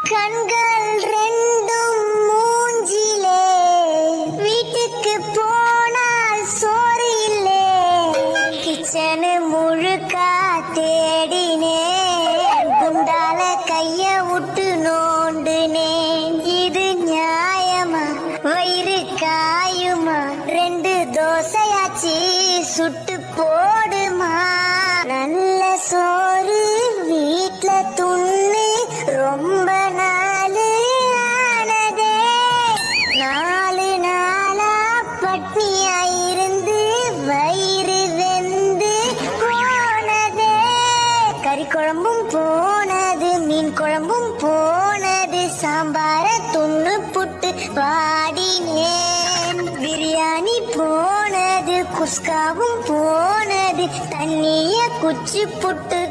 கண்கள் ரெண்டும் மூஞ்சிலே, வீட்டுக்கு போனால் சோறு இல்லே, கிச்சனு முழுக்கா தேடினேன், குண்டால கைய விட்டு நோண்டுனேன். இது நியாயமா? வயிறு காயுமா? 2 தோசையாச்சு சுட்டு போடுமா? நல்ல சோறு வீட்ல துண்ணு ரொம்ப நாள் ஆனதே, 4 நாளா பட்னியாயிருந்து வயிறு வெந்து போனதே. கறி குழம்பும் போனது, மீன் குழம்பும் போனது, சாம்பார துண்ணு புட்டு பாடினேன். பிரியாணி போனது, குஸ்காவும் போனது, தண்ணிய குச்சி புட்டு